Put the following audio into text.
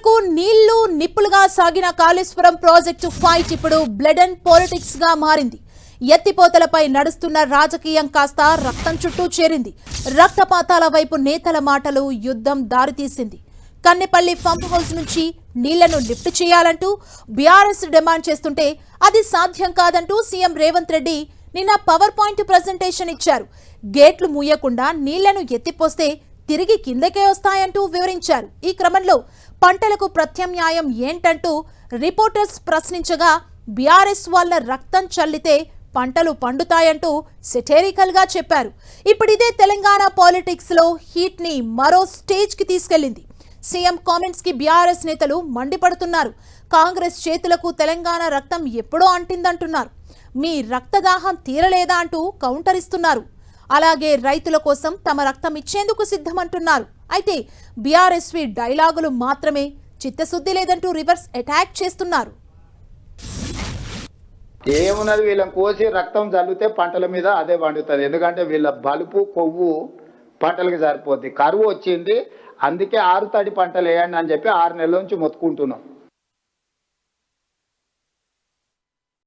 పంటలకు నీళ్లు నిప్పులుగా సాగిన కాళేశ్వరం ప్రాజెక్టు ఫైట్ ఇప్పుడు బ్లడ్ అండ్ పాలిటిక్స్ గా మారింది. ఎత్తిపోతలపై నడుస్తున్న రాజకీయం కాస్త రక్తం చుట్టూ చేరింది. రక్తపాతాల వైపు నేతల మాటలు యుద్ధం దారితీసింది. కన్నెపల్లి పంప్ హౌస్ నుంచి నీళ్లను లిఫ్ట్ చేయాలంటూ బీఆర్ఎస్ డిమాండ్ చేస్తుంటే అది సాధ్యం కాదంటూ సీఎం రేవంత్ రెడ్డి నిన్న పవర్ పాయింట్ ప్రెజెంటేషన్ ఇచ్చారు. గేట్లు మూయకుండా నీళ్లను ఎత్తిపోస్తే తిరిగి కిందకే వస్తాయంటూ వివరించారు. ఈ క్రమంలో పంటలకు ప్రత్యామ్నాయం ఏంటంటూ రిపోర్టర్స్ ప్రశ్నించగా బీఆర్ఎస్ వాళ్ళ రక్తం చల్లితే పంటలు పండుతాయంటూ సెటేరికల్ గా చెప్పారు. ఇప్పుడిదే తెలంగాణ పాలిటిక్స్ లో హీట్ ని మరో స్టేజ్ కి తీసుకెళ్లింది. సీఎం కామెంట్స్ కి బీఆర్ఎస్ నేతలు మండిపడుతున్నారు. కాంగ్రెస్ చేతులకు తెలంగాణ రక్తం ఎప్పుడో అంటిందంటున్నారు. మీ రక్తదాహం తీరలేదా అంటూ కౌంటర్ ఇస్తున్నారు. అలాగే రైతుల కోసం తమ రక్తం ఇచ్చేందుకు సిద్ధమంటున్నారు. అయితే బీఆర్ఎస్వి డైలాగులు మాత్రమే, చిత్తశుద్ధి లేదంటూ రివర్స్ అటాక్ చేస్తున్నారు. ఏమున్నది, వీళ్ళని కోసి రక్తం చల్లితే పంటల మీద అదే పండుతుంది. ఎందుకంటే వీళ్ళ బలుపు కొవ్వు పంటలకి సరిపోద్ది. కరువు వచ్చింది, అందుకే 6 తడి పంటలు వేయండి అని చెప్పి 6 నెలల నుంచి మొత్తుకుంటున్నాం.